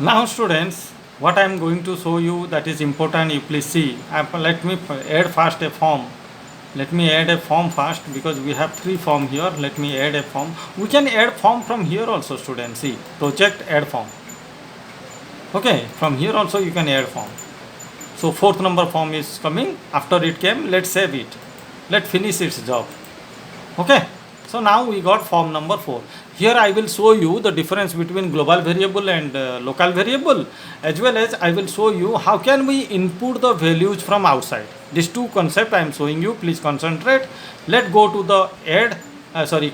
Now students, what I am going to show you that is important, you please see. Let me add first a form. Let me add a form first because we have three form here. Let me add a form. We can add form from here also students. See, project add form. Okay, from here also you can add form. So fourth number form is coming. After it came, let's save it. Let's finish its job. Okay, so now we got form number 4. Here I will show you the difference between global variable and local variable, as well as I will show you how can we input the values from outside. These two concepts I am showing you, please concentrate. Let's go to the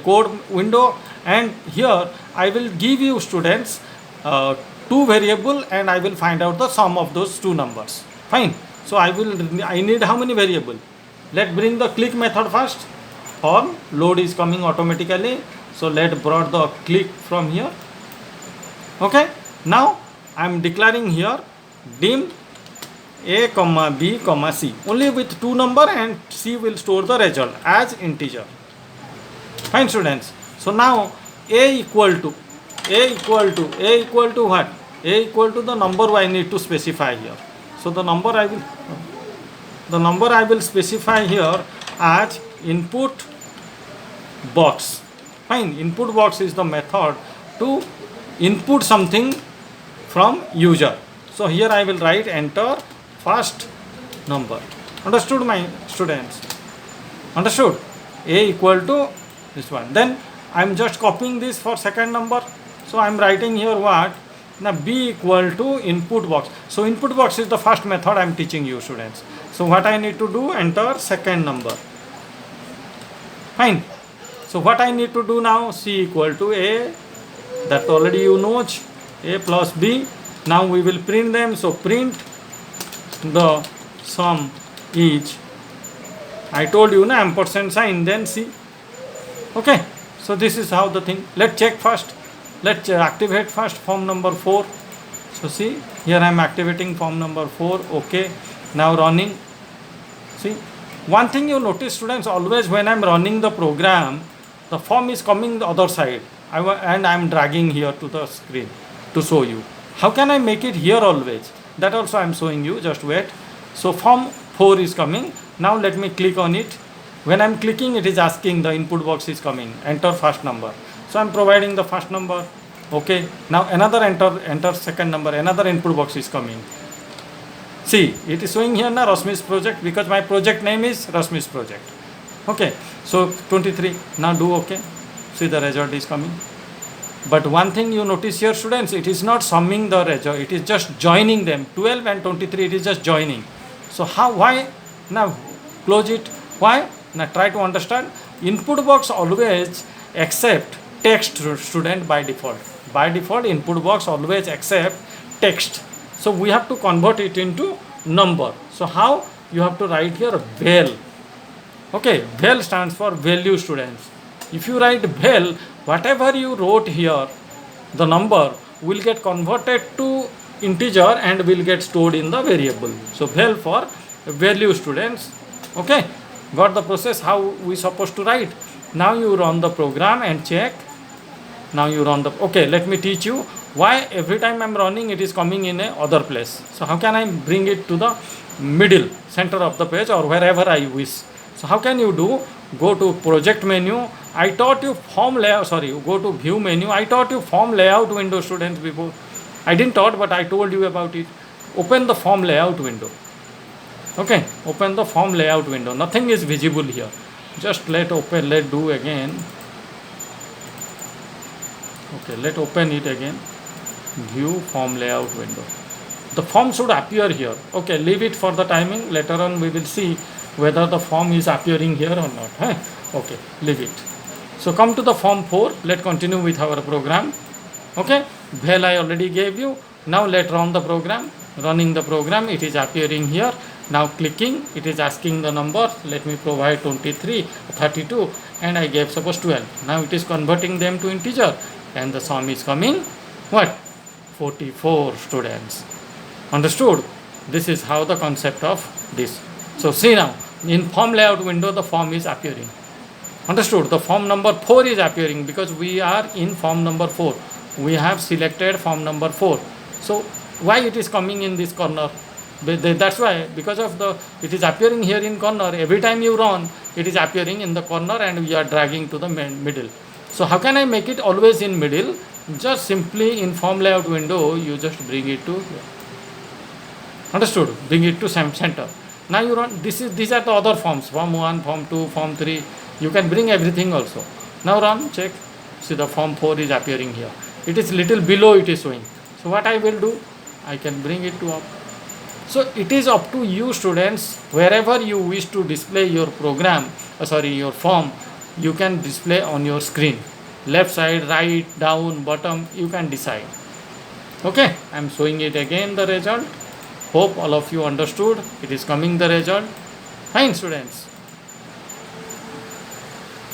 code window, and here I will give you students two variable and I will find out the sum of those two numbers. Fine. So I need how many variable? Let's bring the click method first. Form load is coming automatically, so let brought the click from here. Okay, now I am declaring here dim a comma b comma c only with two number, and c will store the result as integer. Fine students. So now a equal to what? A equal to the number I need to specify here. So the number I will specify here as input box. Fine, input box is the method to input something from user. So here I will write enter first number. Understood my students? Understood? A equal to this one. Then I am just copying this for second number. So I am writing here what? Now b equal to input box. So input box is the first method I am teaching you students. So what I need to do? Enter second number. Fine. So what I need to do now? C equal to A, that already you know, A plus B. Now we will print them. So print the sum is, I told you na, ampersand sign, then C. Okay. So this is how the thing. Let's check first. Let's activate first form number 4. So see, here I am activating form number 4. Okay. Now running. See, one thing you notice students, always when I am running the program, the form is coming the other side, and I am dragging here to the screen to show you. How can I make it here always? That also I am showing you, just wait. So form 4 is coming. Now let me click on it. When I am clicking, it is asking, the input box is coming, enter first number. So I am providing the first number. Okay, now another enter second number, another input box is coming. See, it is showing here na Rasmi's project, because my project name is Rasmi's project. Okay, so 23. Now do okay. See, the result is coming. But one thing you notice here students, it is not summing the result, it is just joining them. 12 and 23, it is just joining. So why? Now close it. Why? Now try to understand. Input box always accept text student by default. By default, input box always accept text. So we have to convert it into number. So how? You have to write here val. Okay, val stands for value students. If you write val, whatever you wrote here, the number will get converted to integer and will get stored in the variable. So val for value students. Okay, got the process how we supposed to write. Now you run the program and check. Now you run the, okay, let me teach you why every time I'm running it is coming in a other place. So how can I bring it to the middle, center of the page, or wherever I wish. So how can you do? Go to project menu. I taught you form layout, go to view menu. I taught you form layout window students before. I didn't taught, but I told you about it. Open the form layout window. Okay, open the form layout window. Nothing is visible here. Just let do again. Okay, let open it again. View form layout window. The form should appear here. Okay, leave it for the timing. Later on we will see whether the form is appearing here or not. Huh? Okay, leave it. So come to the form 4. Let's continue with our program. Okay, val I already gave you. Now let's run the program. Running the program, it is appearing here. Now clicking, it is asking the number. Let me provide 23, 32, and I gave suppose 12. Now it is converting them to integer, and the sum is coming what? 44 students. Understood? This is how the concept of this. So see now, in form layout window the form is appearing. Understood? The form number 4 is appearing because we are in form number 4. We have selected form number 4. So why it is coming in this corner? That's why, because of the, it is appearing here in corner. Every time you run, it is appearing in the corner and you are dragging to the middle. So how can I make it always in middle? Just simply in form layout window, you just bring it to here. Understood? Bring it to center. Now you run, these are the other forms, form 1, form 2, form 3. You can bring everything also. Now run, check. See, the form 4 is appearing here. It is little below, it is showing. So what I will do, I can bring it to up. So it is up to you students, wherever you wish to display your program, your form, you can display on your screen. Left side, right, down, bottom, you can decide. Okay, I am showing it again, the result. Hope all of you understood. It is coming the result. Fine, students.